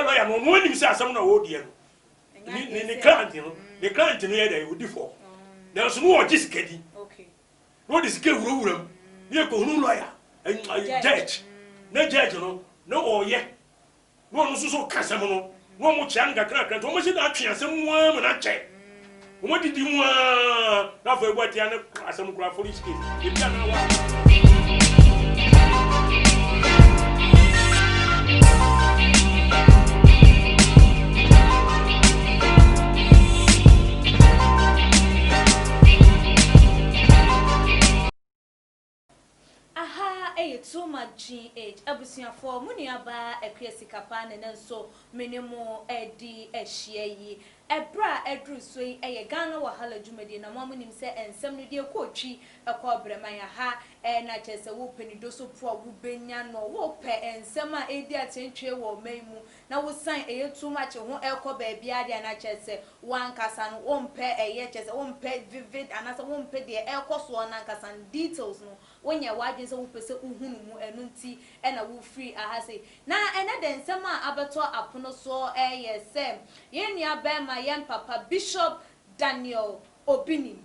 lawyer no no nim say asem na wo die no ni client no the client no ye dey odi for there so no o jisikadi okay no disike wuro ni ko hunu lawyer judge na judge no o ye no so kasem no no mo chia nga kra to mo si na atwe asem mu am na che mo didi mu na fa egbo tia na asem kra for each case e bia na wa too much GH abusia for muniaba ecrets kapane nanso menemo edi ehye ebra edru so eye Ghana wahala dwumadi na mo nim se ensem no de ekotwi ekobrema ya ha na chese wo penido so po wo benya no wo pe ensem a edi atentwe wo maimu na wo san eye too much ho ekoba bia de na chese wankasa no wo mpe eye chese wo mpe vivid anasa wo mpe de ekoso na nkasa details no wonya wadwen se wo pese uhunu mu enu nti na wo free ahase na ene de nsem a abeto apono so eye se yenia ba ma yam papa Bishop Daniel Obinim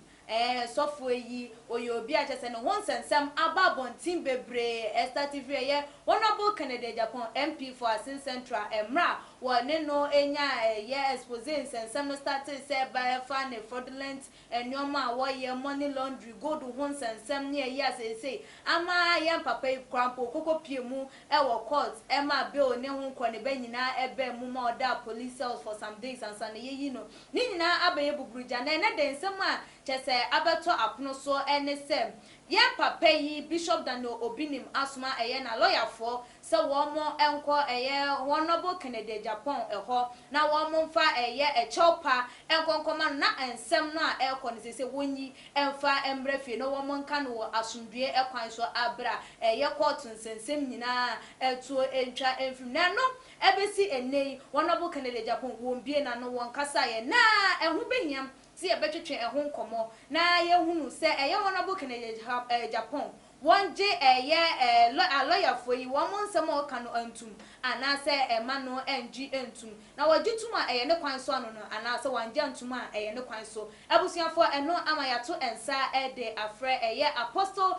sofo yi oyobi a chese no won sensem ababontin bebre estative ye honorable Kennedy Japan MP for Asin Central emra wone no enya ye expose sensem no started say by fan fraudulent nyoma wo ye money laundry gold won sensem ne ye say ama yam papa krampo kokopie mu wo court ema bill ne hu ko ne banyina ebe mu ma oda police cells for some days and san ye no ni nyina abaye buburuja na de nsem a chese abeto apono so enesem ye papa yi Bishop Daniel Obinim asuma na lawyer for se wo mo enko honorable Kennedy Japan na wo mo mfa chopa enkonkoma na ensem no a eko ne se wonyi emfa embrefie no wo mo nka no asundue ekwan so abra court nsensem nyina etuo entwa emfim na no ebesi enei honorable Kennedy Japan wo mbie na no won kasa na ehu behiam si ebetwetwe ehun komo na ye hunu se honorable Kennedy Japan wonje lawyer for yi won nsem o kanu antum ana se ema no NG antum na wajitum a ne kwan so no ana se wanje antum a ne kwan so abusuafo eno amayato ensa de afre Apostle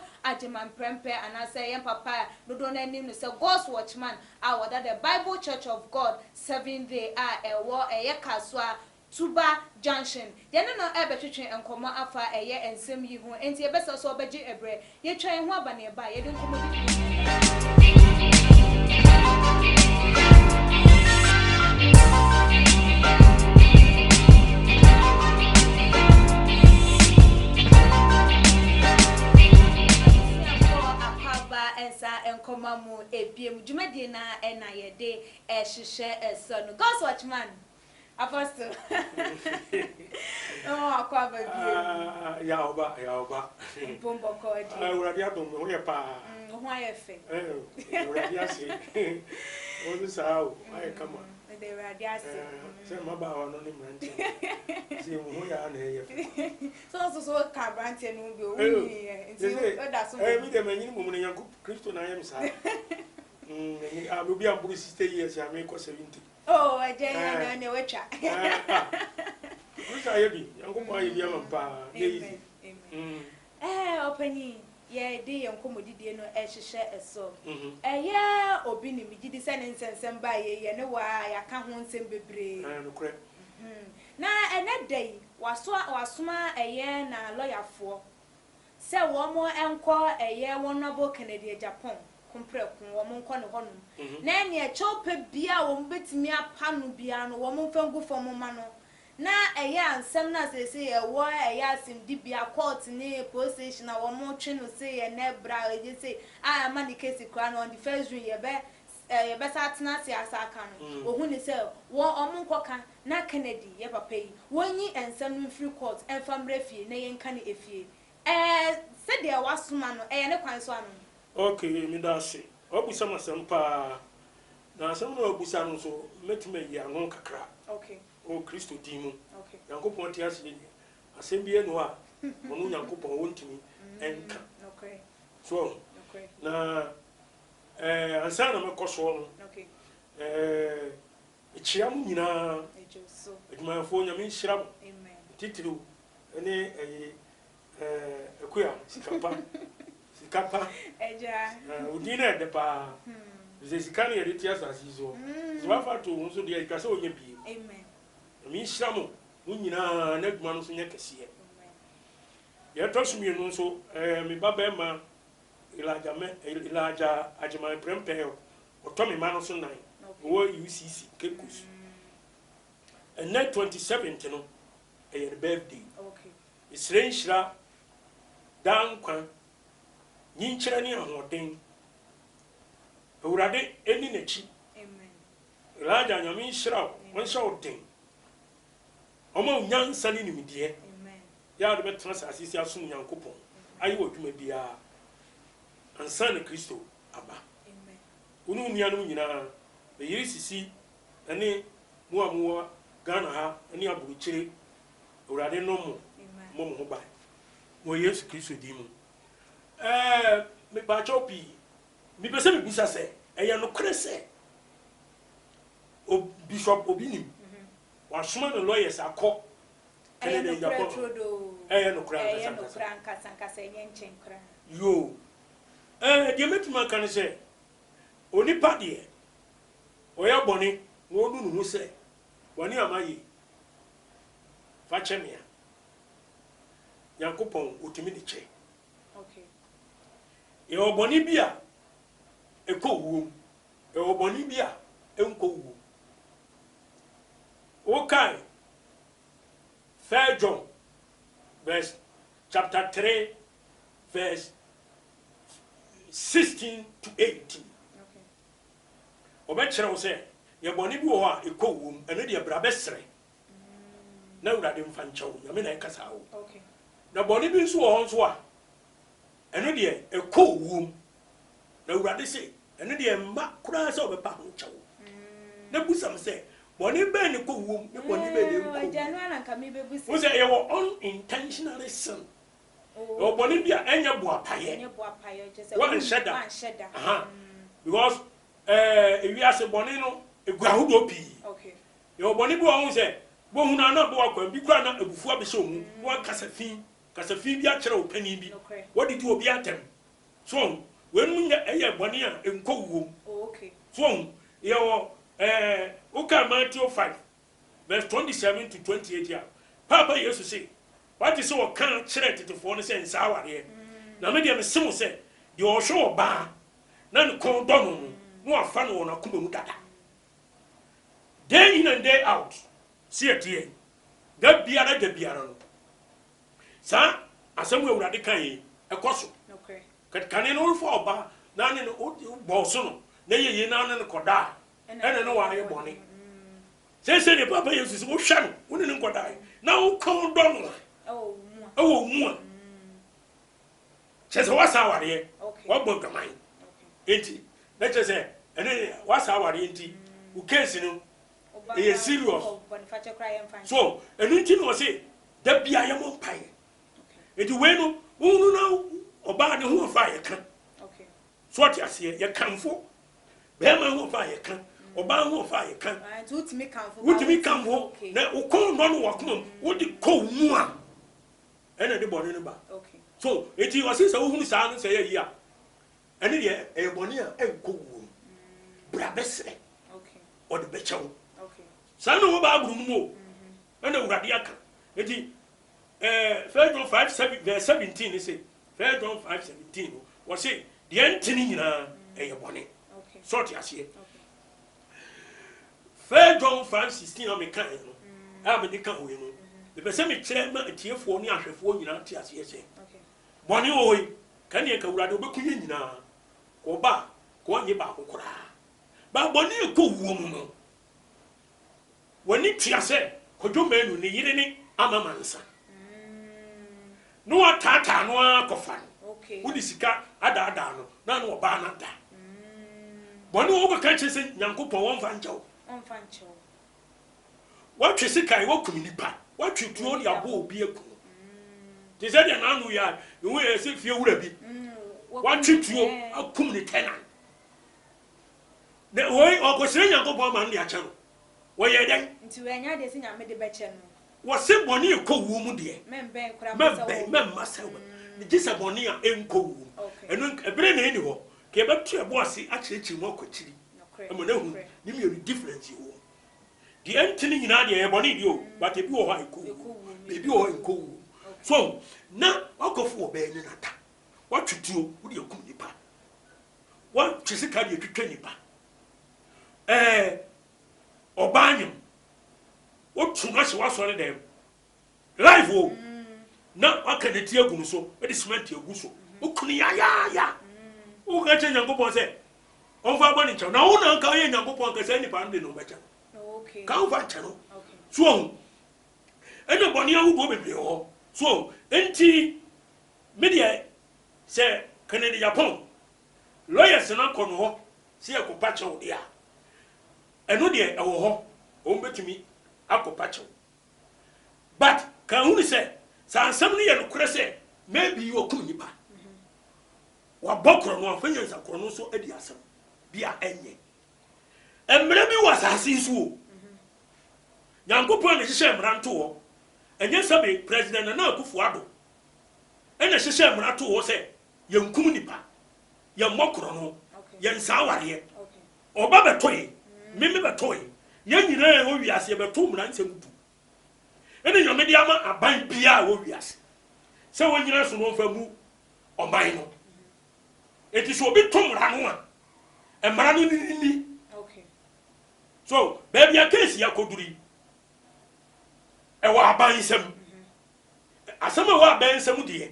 Prempeh ana se yen papa dodo na nim no se God's watchman awada the Bible Church of God 7 day ewo kaswa Tuba Junction. Yene no ebetwetwe enkomo afa ensem yi ho enti ebesa so obeje ebre ye twen ho abane ba ye de nkomo enkoma mu ebiem dwumadi na na ye de ehihye eso no God's watchman Apostle. Oh, akwa baby. Ya oba. Pombo kodi. Uradi adom ho ye pa. Ho ayefe. Uradi ase. Onu sao, aye kama. De uradi ase. Se maba wa no ni mranti. Se ho ya na ye. So ka branti no bi o wi. Nti o da so. Mi de manyi mu ne yanku Kristo na yem sa. Obi am buru 60 years ya me ko 70. Oh, I dare na wecha. Who's I be? Young boy, young pa. Openi, ye de yankomodi no ehihye eso. Yeah, Obinim gidi sene nsensem ba ye ne wa ya ka ho nsem bebre. No kre. Na ene day wasoma na lawyer for. Se wo mo enko honorable Kennedy Japan. Komprekun wo mo nko ne honum na ene chope bia wo mbetimi apanu bia no wo mo mfangu fom ma no na ansem na se ye wo asim di bia court ni police station na wo mo twe no se ye na bra ye se ma the case kra no on the first room ye be satna se asaka no wo hu ni se wo omo nkoka na Kennedy ye papa yi wonyi ensem no free court enfamre fie na ye nka ne efie se de wasoma no ne kwan so anu. Okay, mi da se. Obusa masampa. Na asem no obusa no so metime yi anon kakra. Okay. O Kristo dimu. Okay. Yankopon ti ase ni. Asem bi enu a onu Yankopon wontimi enka. Okay. So. Okay. Na ansa na mekoso no. Okay. chia mu nyina adwuma fo nyame nhira mo amen titiro ene ekuya sikapa eja udina de pa ze sikani yede tia sasizo ziba fa to nso de ikase onye bi amen nyame nhira mo nyina na adwuma no so nya kese amen ye to so mienu nso me baba ma ilaja ajima Prempeh otomi ma no so nan wo UCC kekus and net 27th no a birthday okay isre nhira dan kwan nyinkyere ne ahoden awurade eni nachi amen ilaja nyame nhira won hye odin omo nyansa ne nimdie amen ya de betra asisi asom nyankopon ayi odwuma bia ansa na Kristo aba amen unu nuanum nyina be yiri sisi ene muamuwa Ghana ha ene aburukyire awurade no mo ho ba mo Yesu Kristo di mu me ba chopi mi pese mi busa se eye no krese o Bishop Obinim wa soma no lawyers akọ eye no kra sankasa enye nchenkra yo de metuma kan se onipa de oya boni no onu nu se boni amaye fa chemia Yankopon otimi de che okay e oboni bia ekowuom e oboni bia enkowuom okay 3 John verse chapter 3 verse 16 to 18 okay obekere wo se ye boni bi wo a ekowuom ene de bra besere na urade mfa nchawo nyame na ekasa wo okay na boni bi nso wo nso a ene de ekowuom na urade se ene de mba kura se obepa ho nchawo na busam se boni be ne kowuom ne boni be de ko janu na nka me be busi wo se ye wo unintentional sin o boni bia enye boapaye jese one shedda because ewiase boni no eguahodo pi okay ye boni bi wo se bo huna na bo akwa bi kura na ebufu abese omu wo kasafin bi akere opani bi wodi ti obi atem so wenu nya eye boni a enkowuom okay so ye wo uka Matthew 5 verse 27 to 28 ya papa yesu say what is so kan kire tetefo no say nsa aware na me de me sim say de o hwe oba na ne kon do no no afa no na kuma mu dada day in and day out see it here da biara no sa asemu awurade kan yi ekoso okay kane no fo oba na ne no bo so no na yeye na ne koda ene no wa ye boni se ne papa yesu se wo hwa no wo ne koda na wo kon do no oh mu chese wasa ware wa bogaman enti na chese ene wasa ware enti u case no e serious so enu nti no se da bia ye mo pai enti we no unu na oba ne ho fa ye kan okay so ati ase ye kanfo be ma ho fa ye kan oba ho fa ye kan utimi kanfo na ukon no wakoma wodi ko mu a ene de boni no ba okay so enti wase se wo hunu sa no se ye yi a ene de e boni a enko wu bra besre okay o de bechewo okay sa no wo ba aburu mu o ene urade aka enti 1 John 5:7 verse 17 ni say 1 John 5:17 wo say de entini nyina e ye boni okay so ti ase 1 John 5:16 o me kan no a me de kan we no the person me kire ma atiefo ni ahwefo nyina ti ase ese okay boni oyi kan ye ka urade obekunye nyina ko ba ko nye ba kokora ba boni e ko wuo mu no woni ti ase ko do menu ni yire ni amamansa no atata no akofa okay wodi sika ada no na no ba na da boni wo ka kan chese nyankopon won fa nchawo what you see kai wo kuminipa what you do ya bo obi eku they said na anu ya we e se fie wura bi what you do akum ni tenant the way o ko sire nyankopon ma ndi acha no wyer den nti we nya de se nya me de be che no wo se boni e ko wu mu de memben kura memma se wo ni gisa boni a enko wu enu ebere na eni ho ke be tu ebo ase a chirechi mu akwachiri amo na hu ni me you difference wo the entini nyina de e boni di o but ebi wo ha enko wu ebi wo enko wu so na akofo wo be ni nata wa twituo wo de akum nipa wa twisika de twitwa nipa Obanyum. What too much was on them? Live wo. Na akaneti agunu so, e de cement agu so. Okuni ya. O ga che Nyankopon se. On fa boni ncha. Na wo na nka ye Nyankopon ka se nipa ande no becha. Okay. Ka wo fa ncha no. Okay. So, eno boni awu do bebre ho. So, enti media se Canada Japan. Lawyers na kono ho. Se akopa che wo dia. Eno de e wo ho. O mbetumi akopa che. But can who say somebody and cresse maybe you are cool nipa. Wa bokro no afanya sa krono so adi asem bia enye. Emre bi was asinsu o. Nyankopon ne hihye mranto ho. Enye sabe president na akufo ado. Ena hihye mranto ho se yankum nipa. Ya mokro no. Ya nsaware. Oba betoyi. Meme betoyi. Ya nyina wo wiase beto mransem du. Ene nyame di ama aban bia wo wiase. Se wo nyina so no fa mu oman no. Eti so obi tomra no a emara no ni. Okay. So, baby a case ya koduri. E wa aban sem. Asama wa aban sem de.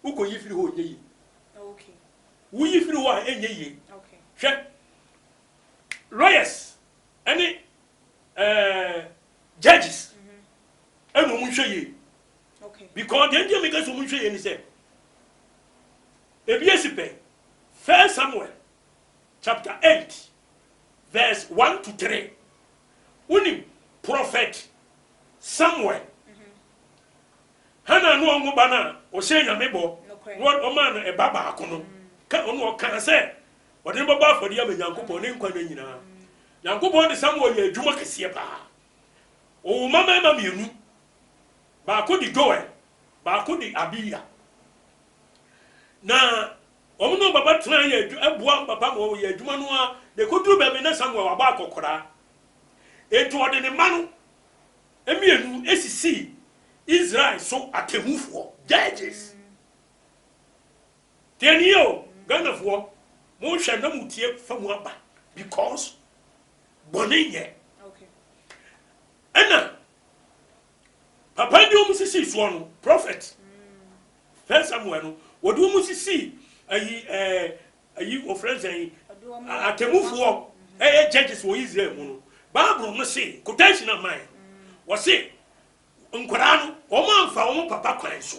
Uko yifiri ho nye yi. Okay. Wo yifiri ho a enye yi. Okay. Hwe. Lawyers any judges. And we show you. Okay. Because the Indian makers will show you and say, Ebiesipe, 1 Samuel, chapter 8, verse 1 to 3. Unim prophet Samuel. Hana no ngubana o se nyamebo. What o man e baba akono. Ka ono kan se, o de baba for dia Nyankopon ne nkwa no nyina. Nyankopon de Samuel ye adwuma kese pa. O mama ma mienu. Ba ko di Joel, ba ko di Abiya. Na omuno baba tena ye abua baba mo ye adwuma no a de koduru ba me na Samuel aba akokora. Etu ode ne manu emienu esisi Israel so atemufo judges. Tenio ganafo mo hwe na mutie famu aba because boninye. Okay. Ena Papa ndi omusisi so no prophet. 1 Samuel no wodi omusisi ayi ofrens ayi atemufo judges wo Israel mu no Bible no say quotation na man wo say nkwara no o manfa o papa kwan so.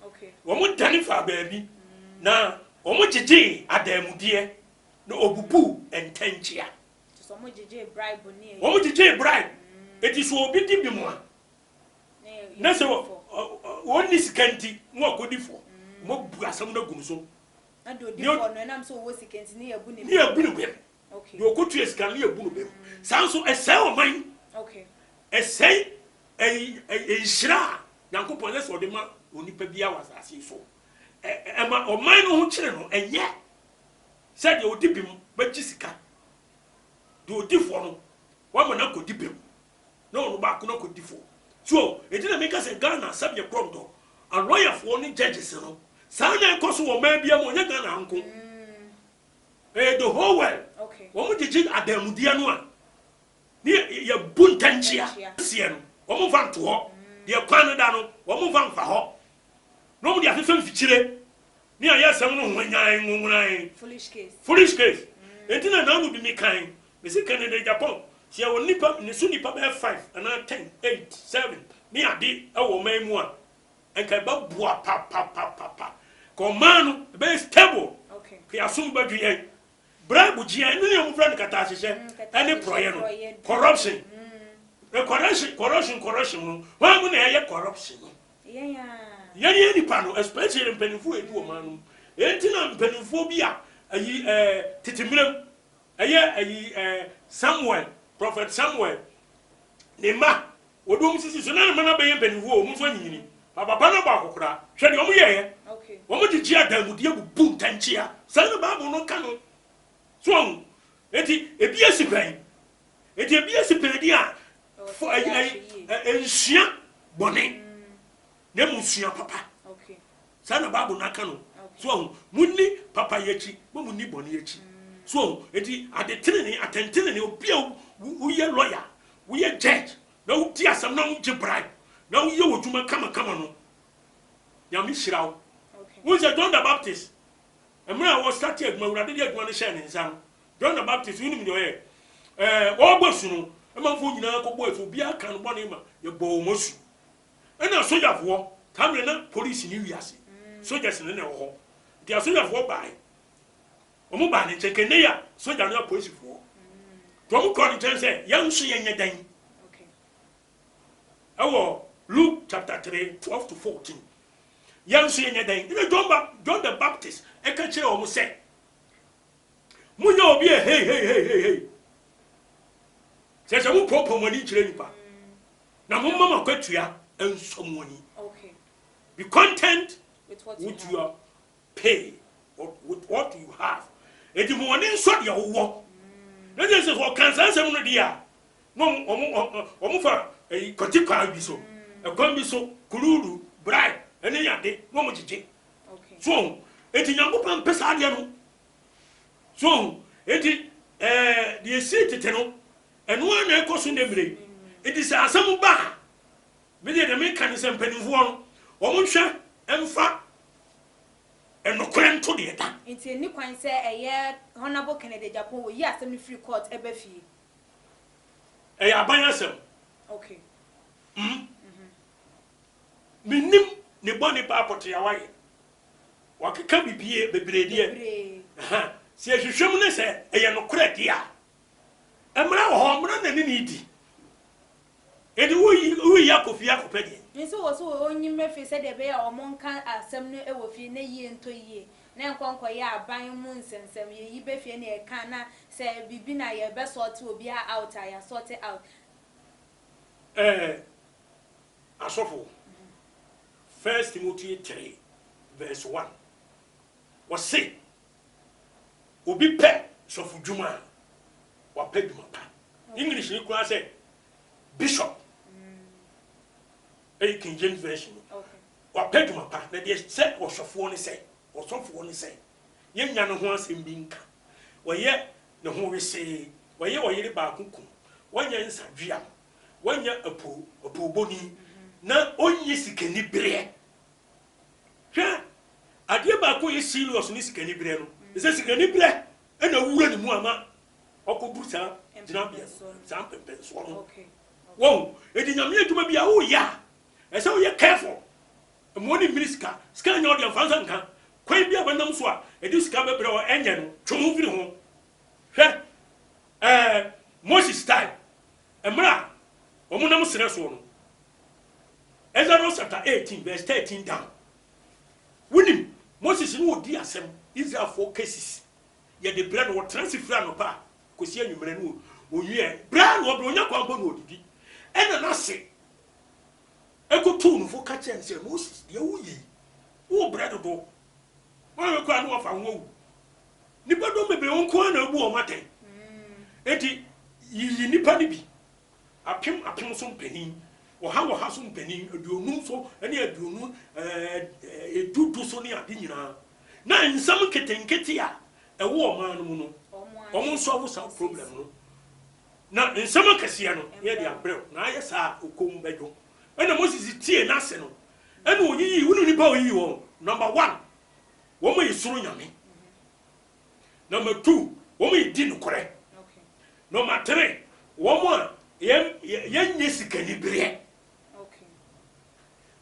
Okay. Wo mo dani fa baabi na o mo gege adamude na obubu entanchia. So mo gege bribe ni. O mo gege bribe. It is obi di bi mo a. Na so woni sikanti mo akodi fo. Mo bu asam na gum so. Na do di fo no na am so wo sikanti ni yabu ni. Ni yabu ni bem. Okay. Yo ko tu eskan ni yabu no bem. San so esay o man. Okay. Esay shira. Nyankopon le so de ma onipa bia wasase so. Ema o man no ho kire no enye. Said you odi bim ba gisika. Do odi fo no. Wa mo na ko di bim. No no ba ko na ko di fo. So, it didn't make us a Ghana subject pronto. A lawyer for only judges, Sana cost will maybe a money Ghana uncle. The whole world. Okay. What did you at the Mudianua? Near your buntanchia, Sian, or move on to her. Dear Canadano, or move on for her. Nobody has a feature. Near yes, someone when I foolish case. Foolish case. It didn't know to be kind. Mr. Canada Japan. She will nip up in the Sunni Papa 5 and 10, 8, 7. Me a did our main one. And can bob papa. Command be stable. Okay. He assumed Badri. Brabuji and any of friend Catasha, any proyano. Corruption. Corruption. Why would I have corruption? Yeah. Any panel, especially in Pennyfoot, woman. Entinam Pennyphobia, a Titimum, a Samuel. Prophet Samuel nema wodom sisi so na mana be yempani wo mu so nyini papa na ba kokora hwe de omu ye okay omu gigi adamudie bu ntanchia sai na Bible no ka no so eti ebi asipan eti ebi asipan di a fo ensua bone na musua papa okay sai na Bible no ka no so munni papa yechi mo munni bone yechi so eti adetenene atentenene obi a we lawyer we judge na wo ti asam na wo bribe na wo ye wodwuma kama no nyame hyirawo okay wo say John the Baptist emra wo start adwuma wurade de adwuma no share ne nsa John the Baptist woni mi de wo gbosu no emamfo nyina akogbo efu bia kan no bone ma ye bo mosu ena sojafo kamre na police ni wiase soldiers ne ho dia sojafo bae omo ba ne chekene ya soja na police fo to mo ko ni tense yansu yenye dan okay awo Luke chapter 3 12 to 14 yansu yenye dan ni John the Baptist e ka kire omo se munya obi hey se mu popo mo ni kire nipa na mo mama kwatua ensomoni okay be content with what you are pay with what you have edi mo ni nso de wo na je se for cancer sem no dia no omo fa kotikwa bi so e kon bi so kururu bribe ene yade no mo jije okay so edi nyankopam pesa de no so edi the city no eno na ekoso ndemre edi se asem ba me de me kan se mpanimfo no omo hwe emfa enokren to de da nti ni kwan se eye honorable Kennedy Japan wo yi asem ni free court ebe fie abanya sem okay minim ne boni pa apote ya waye wakeka bibie bebrede se hwehwem ne se eye nokre de a emra wo ho mra na ni di edi wo yakofi akopede nso wo so onyi mefi se de be ya omonka asem no ewo fie na yie nto yie na nkonko ya aban mu nsensem ye yi be fie na ye kan na se bibi na ye be sort obi out ya sort out asofo 1 Timothy 3 verse 1 was say obi pe sofu djuma wa pe djuma pa English ni kwa say bishop King James version okay wa pe djuma pa na de say osofo ni say yenya no ho asem bi nka woye ne ho wese woye woyere ba kuku wonya nsadwia wonya apo boni na onye sikani bere hwa ade ba ko ye serious ni sikani bere no se sikani bere na wura ni mu ama okoburu sa dina bia sa pempe so no okay wo edi nyame adwuma bia wo ya ese wo ye careful mo ni minister ska nya ode fansa nka kwan bia banam so a edi ska bebre o enye no twom viri ho hwe Moses time emra omunam sere so no Exodus chapter 18 verse 13 down wunim Moses no odi asem Israel for cases ye the bread wo transfer no pa kosi anwumre no owie bread wo bro nya kwampo no odidi ena na se ekotu no fo ka chen se Moses ye wuyi wo bread do wo ko anu afa wo nipa do mebe won ko na bu o maten enti yi nipa ni bi apem so mpanin wo ha so mpanin aduonu so ene aduonu edudu so ne ade nyina na nsam ketenkete a ewo oman no mu no omo so wo sa problem no na nsam kase no ye de abrel na aye sa okom bedwo ena Moses tie na se no ena oyiyi wonu nipa oyiyi wo number 1 wo mo yisuru nyame number 2 wo mo yidi no kore okay number 3 wo mo ye sikani bere okay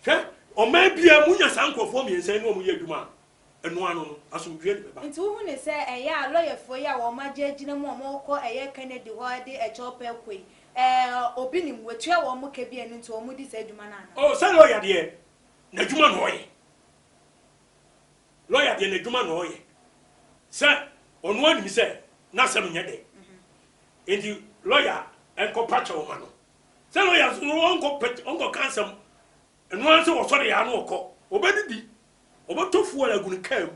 hwe o ma bia munya sankofo mi ensan no mo ye adwuma eno ano no asomdwe ne beba nti wo ne se eya lawyer fo ya wo ma jagina mo mo ko eye Kennedy ho de e chope kwei obinim wetua wo mo ka bia nti wo mo di sa adwuma na oh say lawyer de na adwuma no ye lawyer de na adwuma no ye say onu ani se na sem nye de enti lawyer enko pacha o mano se lawyers no onko cancel eno anse wo sori ya no okọ obedidi obotofu ala gun kam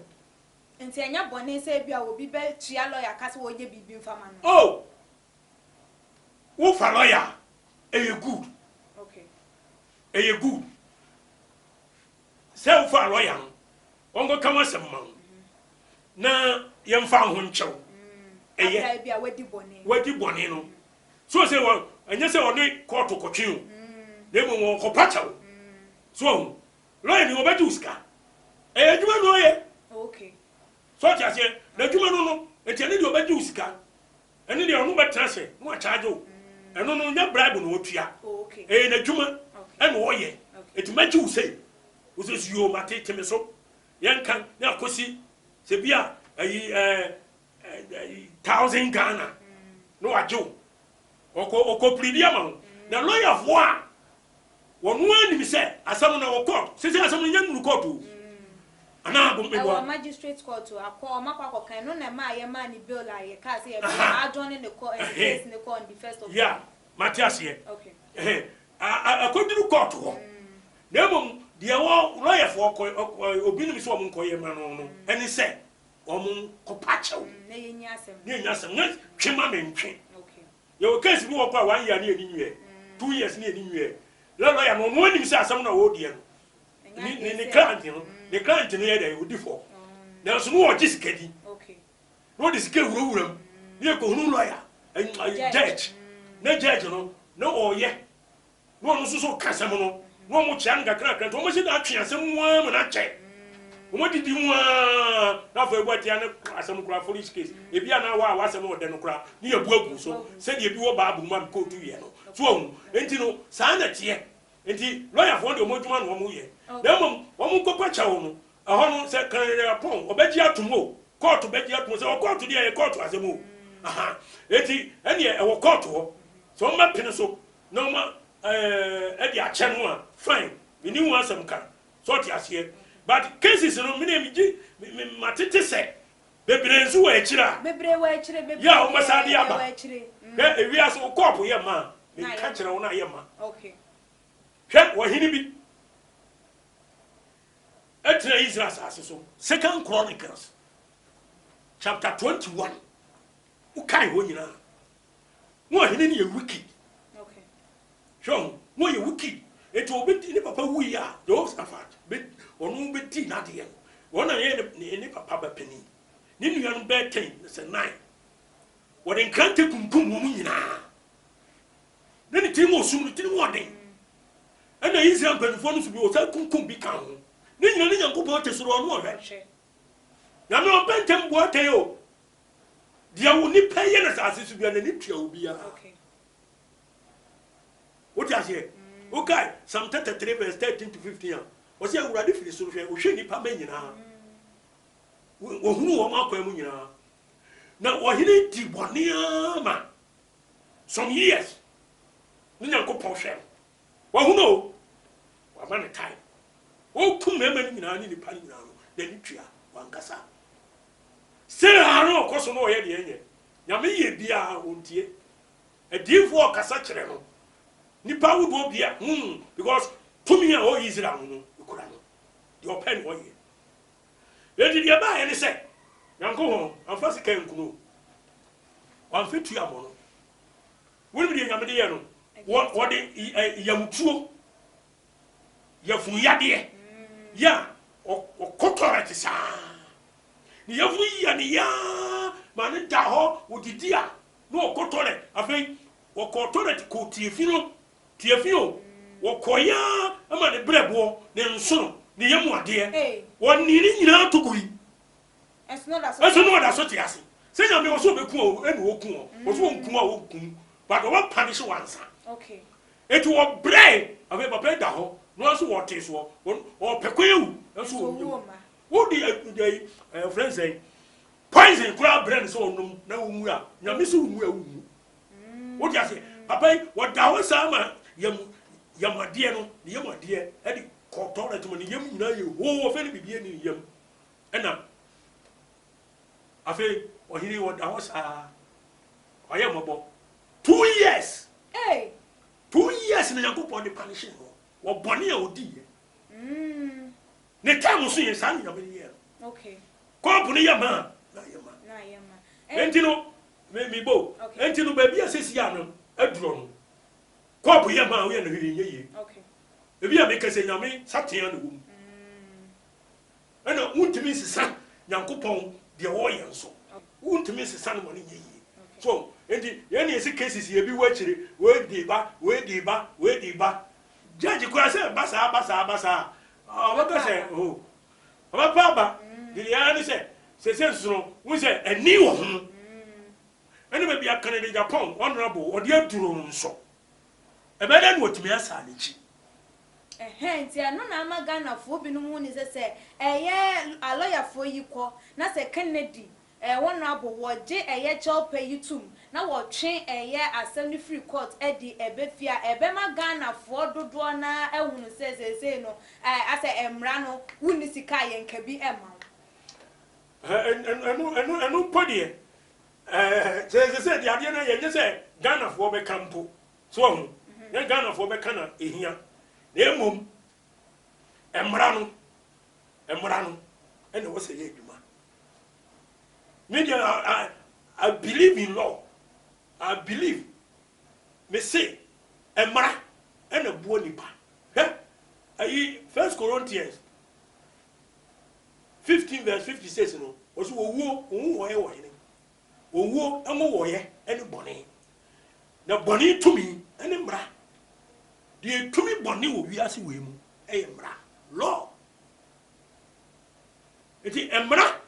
nti enya bone se bia obi be tua lawyer kase wo ye bibi mfama no oh wo fa lawyer e good okay e good se wo fa lawyer onko kama semma na yemfa ho nchew eye bia wadi bone no so se wo anya se oni court kotwe o dem wo ko pacha o so lawyer ni obedi uska adwuma no ye okay so ti ase na adwuma no etiane de obedi usika ene de onu betra se no a charge o eno no nya bribe no otua okay na adwuma ene wo ye etumaji usei usesu yo mate teme so yankan na akosi se bia ayi 1000 Ghana no ajo oko plidia ma na lawyer fo a wonu ani bi se asam na wo court se asam nya nu court o ana agum be wa magistrate court akọ makwa kan no na ma ye ma ni bill aye ka se ye adjourn the court and case in the court on the 1st of yeah Matthias here okay akodiru court ho na mum de wo lawyer fo obinim so mo nkoye ma no eni se omo kopachew na ye nyasem na twema mentwe okay ye case bi wo kwa 1 year na eni nwie 2 years na eni nwie lawyer no no nim se asam na wo die no ni client no the client no ye dey odi for na so no wo gisikadi okay no disike wurawuram ni ko hunu lawyer judge na judge no na oye no no so kasam no no mo chia nga kra to mo se da twe asem mu am na che mo didi mu na fa egwa tia ne asem kra police case e bia na wa asem o de no kra ni ebu agu so se de bi wo ba abu man ko tu ye no so ohun enti no sa na tie enti lawyer for de mo djuma no mo ye na mo mo ko pa cha wo no ho no se kan repon obeji atomo court beji atomo se o court de ye court asem o aha enti eni e wo court ho so ma pene so no ma e di ache no a fine ni hu asem kan so ti ase but cases no me matete se bebre nzu wa ekira bebre ya o masade aba e wi aso court ye ma me ka kire wo na ye ma okay hwe wo hini bi etre Israel asase so 2 Chronicles chapter 21 ukai ho nyina wo hini ni ye wicked okay hwe wo ye wicked eto obi ni papa wu ya Jehoshaphat be onu be ti na de wona ye ni papa ba pani ni nua no be 10 se 9 wo de nkante kunkum mu nyina na ni timo sum ni timo woden ana Israel banfo no so bi o sa kunkum bi kan ho ni nyina ni Yankopɔn te soro no ohwe na no bentem bo ateyo dia wo ni paye na sa asesu bia na ni tua obi ya okay what you say okay Psalm 33 verse 13 to 15 o se awurade firi soro hwe o hwe ni pa manyina wo hunu wo makwa mu nyina na wo hini di bone ama some years ni Yankopɔn hwe wo hunu wa man time wo kum mema nyina ni pa nyina no na ni tua wankasa sere haro koso no ye de enye nyame ye bia ontie edifo kasa kire no nipa wudo bia because tumi a o Israel no ikura no the open wo ye ye di ba ye ne se yanko ho amfa sika nkuno wan fetu amo no woni bi nyame de ye no wo de yamutuo yafun yade ya o kotorati sa ni yafu ya ni ya mane da ho odidi a no okotore afei wo kotorati ko tiefino wo koya ama ne brebo ne nsono ne yamu ade woni ni nyina toguri eso no da so ti ase se nya me wo so beku o enu oku o wo so nku a wo ku but wo punish wansa okay etu wo bre afei papa da ho no so wo te so o pekoyu eso wo di friends say poison kura brand so onum na wo mu a nya me so mu a wo mu wo di ase papa wo da ho sama yamade no ne yamade e di kotora to ne yam nyina ye wo fe ne bibie ne yam ena afi ohiri wo da ho sa oye mobo 2 years na Yakupon the punishing or Bonnie or D. The time was seeing Sunny of the year. Okay. Company, man. And you know, maybe both. And you know, baby, I says Yanum, a drone. Copy your man, we are really. Okay. If you make us a yummy, Saturday on the womb. And I want to miss the son, Yakupon, the warrior so. Want to miss the son money. So, and the any cases here be watching, where deba. Judge Quasa, Bassa. What I say, oh, my papa, the other says, so, we say a new one. And maybe a Canadian Japan, honorable, or dear drone so. A better what me as Hence, ya no na magana fo bi no mu ni se a lawyer for you call na se Kennedy honorable woje chop yitum na wo twen assembly free court di ebefia ebema Ghana fo dodo na ehunu se no ase emra no wuni sika ye nka bi ema enu podie se di ade na ye se Ghana fo be campo so hu ye Ghana fo be kana ehia na emom emra no ene wo se ye adwuma media I believe in law. I believe me say emra ene buo nipa ayi 1 Corinthians 15 verse 56 no oso owo ye wo hene owo emo wo ye ene bone na bone tumi ene mra de tumi bone wo wiase we mu mra law eti emra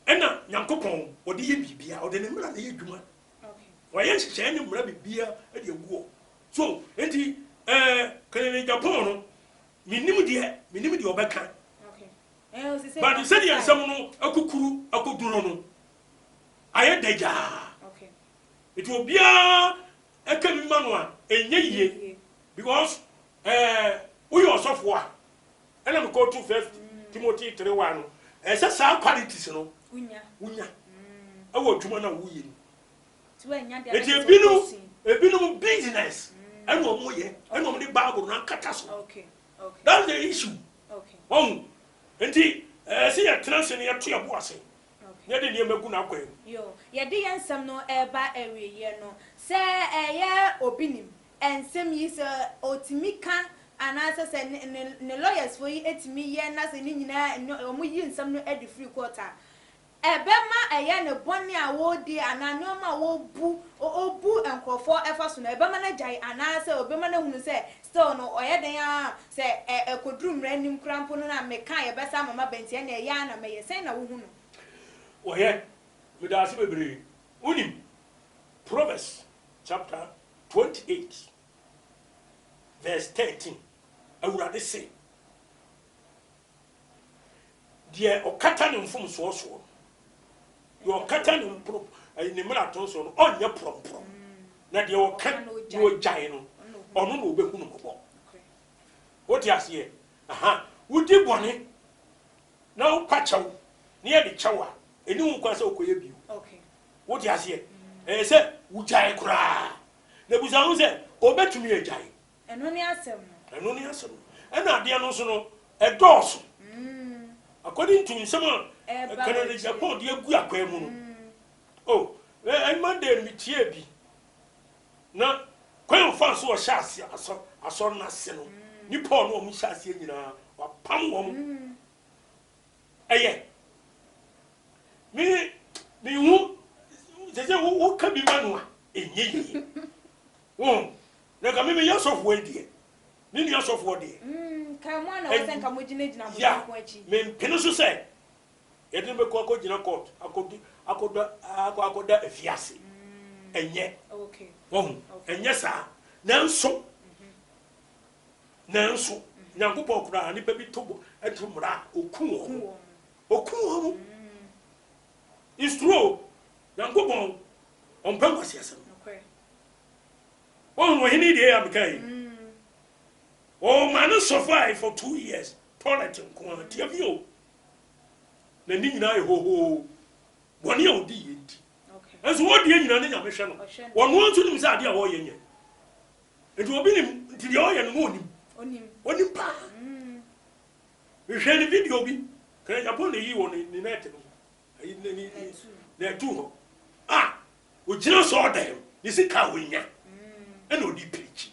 ena Nyankopon odi ye bibia odi ne mra na ye dwuma okay waye hye ne mra bibia e de guo so enti Canadian Japan no minim de obeka okay but the said yansam no akukuru akoduro no aye daja okay it will be ekami manu a enye yie because we yourself wa ena me go to 1 Timothy 3:1 no esa sa qualities no unya awo dwuma na wo yi ti anya de ebinu business eno mo ye eno mo de bible na kata so okay that's the issue okay enti see ya translation ya to abo ase okay ye de ne magu na kwai yo ye de yansam no eba awiye no se ye obinim ensem yi se otimika anasa se ne lawyers for yi etimi ye na se ni nyina omo yi nsam no edi free quarter ebema ne boni a wo di ananyo ma wo bu obu enkofo efa so na ebema na jai anasa obema na hunu se still no oye den a se ekodrum ranim krampo no na meka ye besa mama benti na ya na meye sen na wo hunu oye me da se bebre unim Proverbs chapter 28 verse 13 awurade say die okata ne mfom so your katan impro ni mra to so no onye promprom na de wo kan wo jai no ono no obehu no bobo what you say aha wudi bone na wo pachaw ne ye de chawa eni hu kwa se okoye biu okay what you say se wo jai kura na buza hu se obetumi ye jai eno ni asem ena de no so no edoso according to some Canadian Japan de agu akwemu no oh and Monday mi tie bi na kwan fa so o hyase aso na se no ni Paul no o mu hyase nyina wa pam wo mu eye mi hu je wo ka bi manu a enye yi na ka me yasof we die ni yasof wo die ka mo na wo sen ka mo gina mo ko achi me pino so say edin be ko gina court akoda afiase enye okay enye sa nanso Nyankopon kura ani pe bi tobo etumra okun it's true Nyankopon on purpose yes okay wo hini de am kai man survive for 2 years toilet ko tiavio na ni nyina ho boni odi yenti okay enso wo de nyina ne nyame hwe no wonu ntu nim se ade a wo ye nye It will be the oil and onim pa. We share the video be. Can I upon the you on the net? There too. Ah, we just saw them. This is Kawinya. And no deep pitch.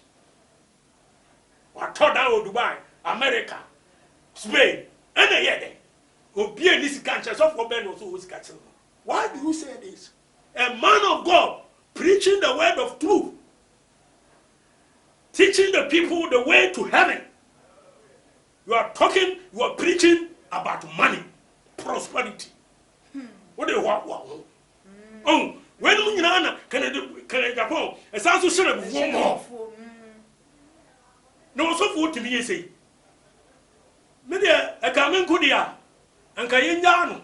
What taught down Dubai, America, Spain, and a year. Will be in this country of Ben also was catching. Why do you say this? A man of God preaching the word of truth, teaching the people the way to heaven. You are talking, you are preaching about money, prosperity. What do you want? Oh, when you know, can I Japan? It's also said of one more. No, so for to me, say, maybe a coming Kudia and Kayindano.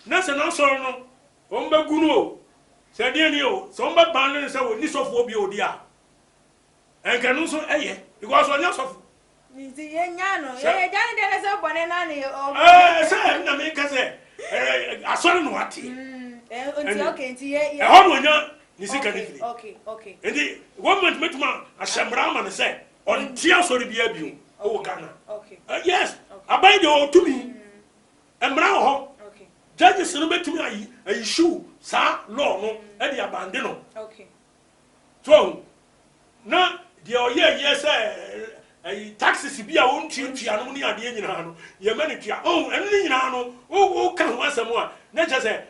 Nasa no sorrow, Omba Guru, said Daniel, Somba Bandon, so this of Wobio dia. And can also, eh, it was on your soft. Yano, there's a banana or I make us say, I saw no what. Okay. And the woman met man, a Shamraman said, on tears or the Biabu, oh, Ghana. Okay. Yes, I buy the old to me. And now, judges no to me a issue, sa law, no, and the abandon. Okay. So, now, the yes, a taxes be a own team, Tianoni at the end. Your manager, oh, and Linano, oh, come once more. Not just a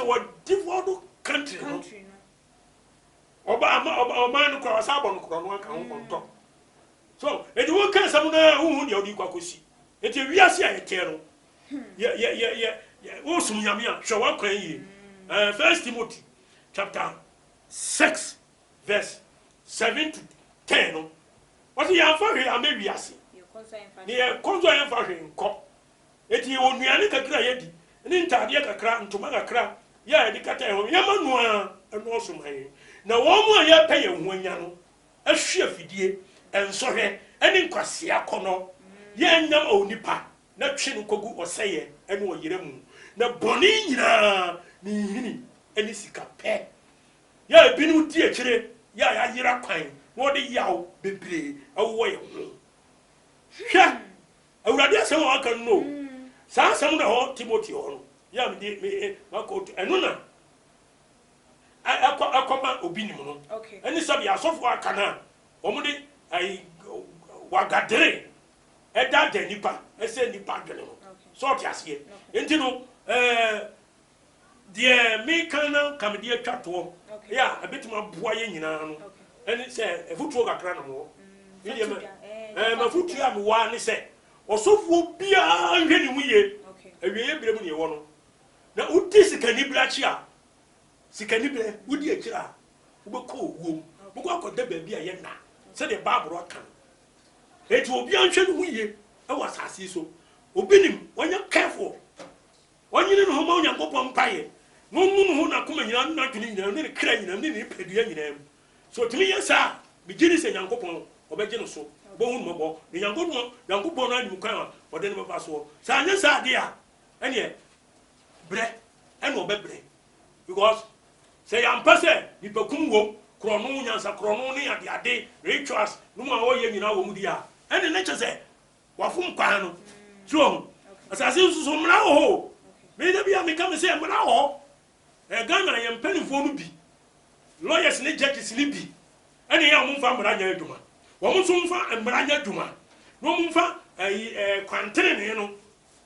what devoted country. Or man cross up on top. So, it will come someone who you see. It is we are seeing a terror. Yeah. Oh, some yamia, show up crying. 1 Timothy chapter 6, verse 7 to 10. What you have for here, maybe I see. Near Consoy for him, cop. It you won't be any cacra, and in Tadia cram to Magagra, ya, the Catan, Yamanua, and also my. Now, one more year pay when yano, a sheer fidie, and so here, and in Quasia Cono, yan yam o nipa, not chin kogu or say, and what yeremu. Now, Bonina, ni, and this is capet. Ya, binu dear chile, ya, yera pine. What the yaw be play away. Yeah, I would rather someone can know. Some of the whole Timothy on. Yeah, me, my coat, and Nuna. I come Obinim. Okay. And this is a software canal. Omudi, I wagadre. At that day, Nipa, I said Nipa. Sort as here. And you know, dear me canal come dear chat to. Yeah, a bit more boy in and it said, a foot walk a crown more. My foot am one, he said, or so for be a we a real you one. Now, would this a cannibal? Sicanibble, would you a child? Who will call womb, who got the baby a yena, said a Barbara can. It will be unchained we, I was as so. Obinim, when you're careful. When you didn't home and go on pie, no moon who are coming, I'm not in the crane and then pay the them. So to me, yes, sir, beginning saying young couple, or beginning so, bone mobile, the young good one, young good born and Mukama, or then of us all. So, yes, sir, dear, and yet, bread and no bread. Because, say, I'm passing, you become chrononians and chrononi at the day, rituals, no more in our Mudia. And the nature say, Wafum Pano, so, as I say, so now, maybe I become a say, now, a gun I am penning for me. Lawyers need judges sleepy. Any young moon from Branya Duma. One soon found and Branya Duma. No moon found a quantine,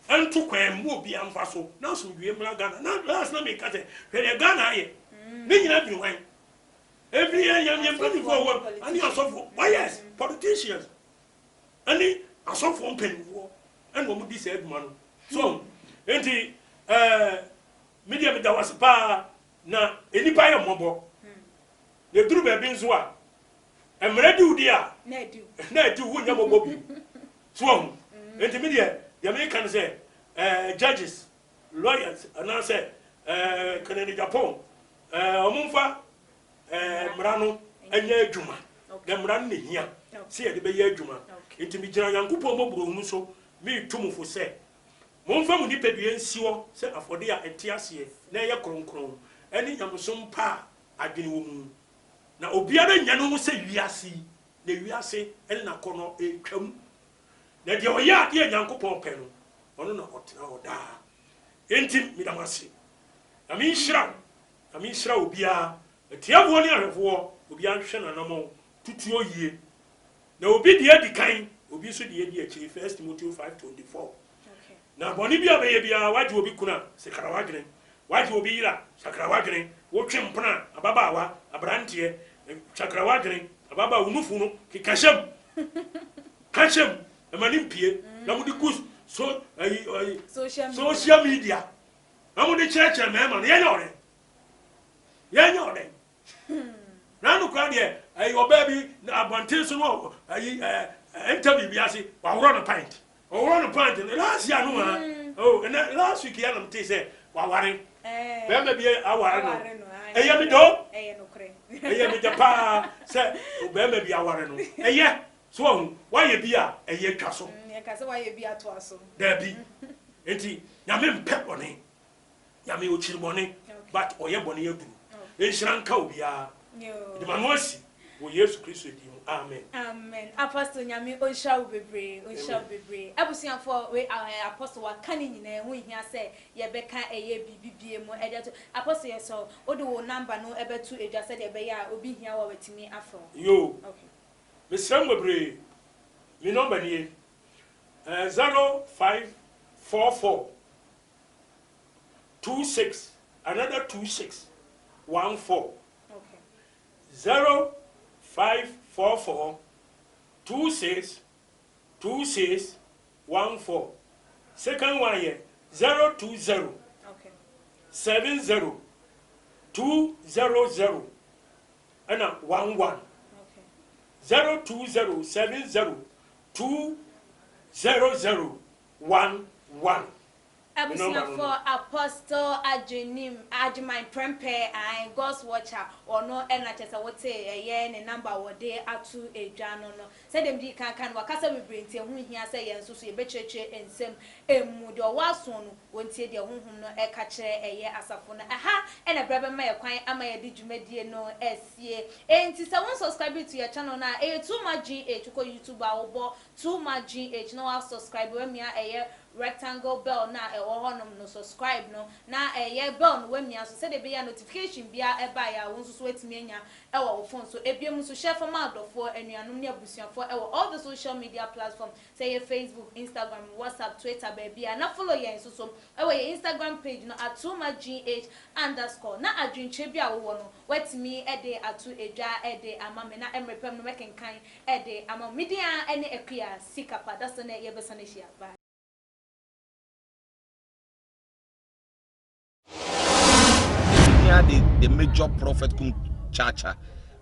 and took a more be unfasso. Now, some be a Malagana. Not last night, cut it. When a gun I may not be wine. Every year, young penny forward, and you are so for why, yes, politicians. And they are so for penny war, and what would be said, man. So, and the media that was a pa na any pie of mobile. The true baby Zwa. I'm ready with dear. Nay, do win your Bobby. Swung. Intermediate, the American say, judges, lawyers, and I say, Canadian Japan, Omunfa, Mrano, and Yer Juma. Them running here. See the Bayer Juma. Intermediate young couple of so me too for say. Monfa Munipe Siwa, said for dear and Tiasia, Naya Cron, any young some pa, I didn't. na obiara nya no se wiase na wiase ene na kono etwam na de oya de Nyankopɔn pɛ no ono na otena oda enti midamase na mi nhyira obiara etiawo ne ahwefo obiara hwɛ na namo tutuo yie na obi de adikan obi so de adi akyi 1 Timothy 5:24 na boni bia be bia waje obi kuna sekara wadwene waje obi yira sakara wadwene wotwe mpena ababaawa abrante sakara wadwene ababa unufu no kikashem kashem amanimpie na mudi kus so social media amudi church mema no yanyore na no kwa de obabi abonte so no interview biase wa woro no pint last year no and last week ya nam te say wa ware be ma bi aware no eya mi do eya mi japa say be ma bi aware no eya so wa ye bi a eya twa so ka say wa ye bi ato aso da bi enti nyame mpɛ bɔne nyame ochiri bɔne but oye bɔne yaduru enhira nka obia de manoasi wo Yesu Kristo di amen Apostle nyame onshaw bebre abusianfo we apostle wa kan nyina ho hia se ye beka eye bibibie mu edeto apostle yeso odi wo number no ebetu edwa se de be ya obi hia wa watimi afro yo okay mesram bebre mi number ni 0544 26 another 26 14 okay 0544 26 14 second one here 020 okay 70 200 and 11 okay 020 70 200 11 for Apostle Ajuman Prempeh and God's Watcher or no NHS I would say a year and number what day atu a journal no said them di can wakasa we bring to who here say and so you betray and same a mood or was one won't say their home no a catcher a year as a phone aha and a brother may acquire am I did you made no SCA and sister one subscribe to your channel now a too much GH to call YouTube or too much GH no I'll subscribe when me a year rectangle bell na e wo honom no subscribe no na ye bell no wemi aso se de be ya notification bia e ba ya won so wetimi anya e wo phone so ebiem so share for madofo anuanom ne abusuafo e wo all the social media platform say Facebook, Instagram, WhatsApp, Twitter baby na follow ye so e wo ye Instagram page no @tumagh_ na adwinche bia wo no wetimi e de atu edwa e de amame na emrepem no mekenkan e de amam media ene ekua sikapa that's na ye be sanehia ba. The major prophet kum chacha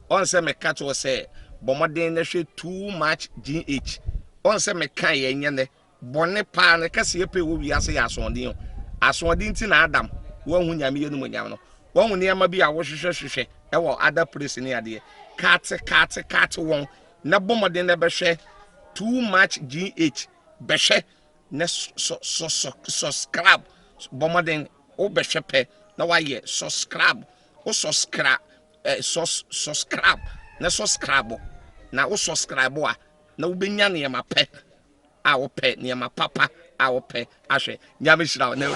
on say me catch was say bomoden na hwe too much GH on say me kan ye nyene bone pa na kase epe wo wiase ya asonde nti na adam wo hu nyame yenu nyam no wo hu ne ma bi a wo hwehwehwehwe e wo other place ni ade kat won na bomoden na be hwe too much GH be hwe na subscribe bomoden o be hwe pe na why subscribe o subscribe subscribe na subscribe na o subscribe a na wo benya ne ma pe a wo pe ne ma papa a wo pe ahwe nyame hyira na